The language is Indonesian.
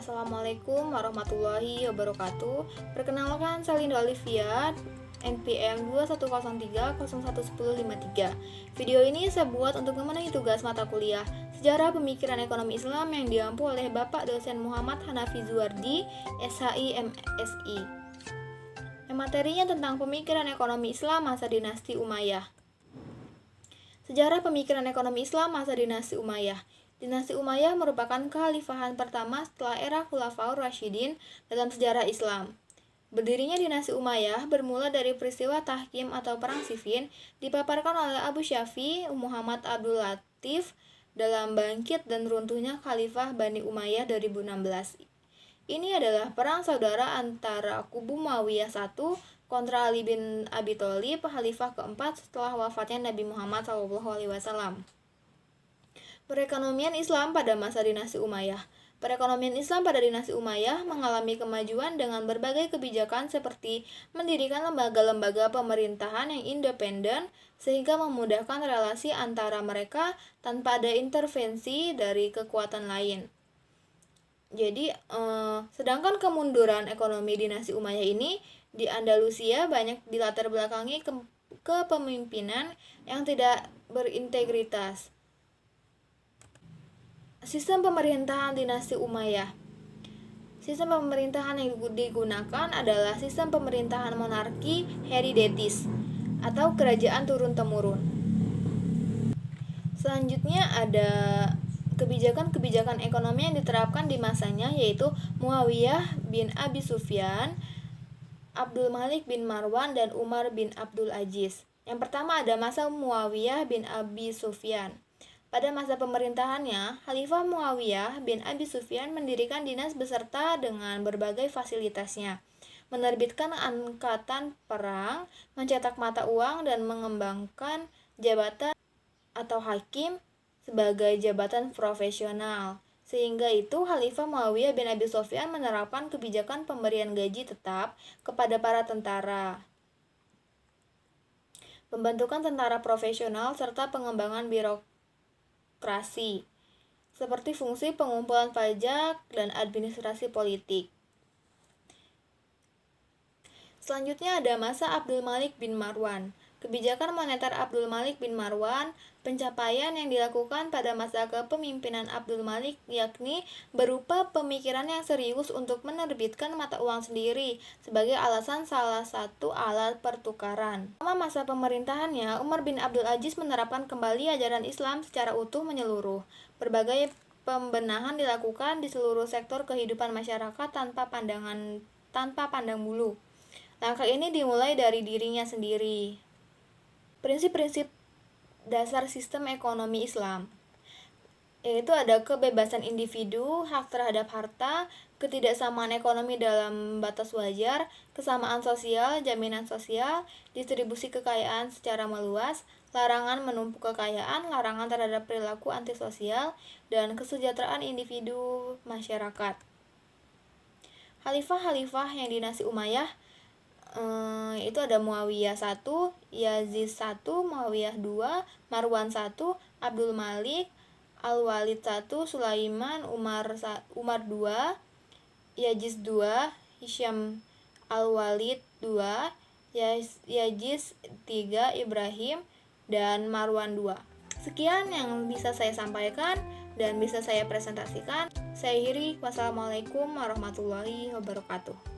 Assalamualaikum warahmatullahi wabarakatuh. Perkenalkan, saya Linda Olivia, NPM 2103011053. Video ini saya buat untuk memenuhi tugas mata kuliah Sejarah Pemikiran Ekonomi Islam yang diampu oleh Bapak dosen Muhammad Hanafi Zuwardi, SHI MSI. Yang materinya tentang pemikiran ekonomi Islam masa dinasti Umayyah. Sejarah pemikiran ekonomi Islam masa dinasti Umayyah. Dinasti Umayyah merupakan kekhalifahan pertama setelah era Khulafaur Rasyidin dalam sejarah Islam. Berdirinya dinasti Umayyah bermula dari peristiwa Tahkim atau Perang Siffin dipaparkan oleh Abu Syafi Muhammad Abdul Latif dalam Bangkit dan Runtuhnya Khalifah Bani Umayyah 2016. Ini adalah perang saudara antara kubu Muawiyah I kontra Ali bin Abi Thalib, khalifah keempat setelah wafatnya Nabi Muhammad SAW. Perekonomian Islam pada masa dinasti Umayyah. Perekonomian Islam pada dinasti Umayyah mengalami kemajuan dengan berbagai kebijakan seperti mendirikan lembaga-lembaga pemerintahan yang independen sehingga memudahkan relasi antara mereka tanpa ada intervensi dari kekuatan lain. Jadi, sedangkan kemunduran ekonomi dinasti Umayyah ini di Andalusia banyak dilatar belakangi kepemimpinan yang tidak berintegritas. Sistem pemerintahan dinasti Umayyah. Sistem pemerintahan yang digunakan adalah sistem pemerintahan monarki hereditaris atau kerajaan turun-temurun. Selanjutnya ada kebijakan-kebijakan ekonomi yang diterapkan di masanya, yaitu Muawiyah bin Abi Sufyan, Abdul Malik bin Marwan, dan Umar bin Abdul Aziz. Yang pertama ada masa Muawiyah bin Abi Sufyan. Pada masa pemerintahannya, Khalifah Muawiyah bin Abi Sufyan mendirikan dinas beserta dengan berbagai fasilitasnya, menerbitkan angkatan perang, mencetak mata uang, dan mengembangkan jabatan atau hakim sebagai jabatan profesional. Sehingga itu Khalifah Muawiyah bin Abi Sufyan menerapkan kebijakan pemberian gaji tetap kepada para tentara, pembentukan tentara profesional, serta pengembangan birokrasi, seperti fungsi pengumpulan pajak dan administrasi politik. Selanjutnya ada masa Abdul Malik bin Marwan. Kebijakan moneter Abdul Malik bin Marwan, pencapaian yang dilakukan pada masa kepemimpinan Abdul Malik yakni berupa pemikiran yang serius untuk menerbitkan mata uang sendiri sebagai alasan salah satu alat pertukaran. Selama masa pemerintahannya, Umar bin Abdul Aziz menerapkan kembali ajaran Islam secara utuh menyeluruh. Berbagai pembenahan dilakukan di seluruh sektor kehidupan masyarakat tanpa pandang bulu. Langkah ini dimulai dari dirinya sendiri. Prinsip-prinsip dasar sistem ekonomi Islam, yaitu ada kebebasan individu, hak terhadap harta, ketidaksamaan ekonomi dalam batas wajar, kesamaan sosial, jaminan sosial, distribusi kekayaan secara meluas, larangan menumpuk kekayaan, larangan terhadap perilaku antisosial, dan kesejahteraan individu masyarakat. Khalifah-khalifah yang dinasti Umayyah itu ada Muawiyah I, Yazid I, Muawiyah II, Marwan I, Abdul Malik, Al-Walid I, Sulaiman, Umar II, Yazid II, Hisham Al-Walid II, Yazid III, Ibrahim, dan Marwan II. Sekian yang bisa saya sampaikan dan bisa saya presentasikan. Saya akhiri. Wassalamualaikum warahmatullahi wabarakatuh.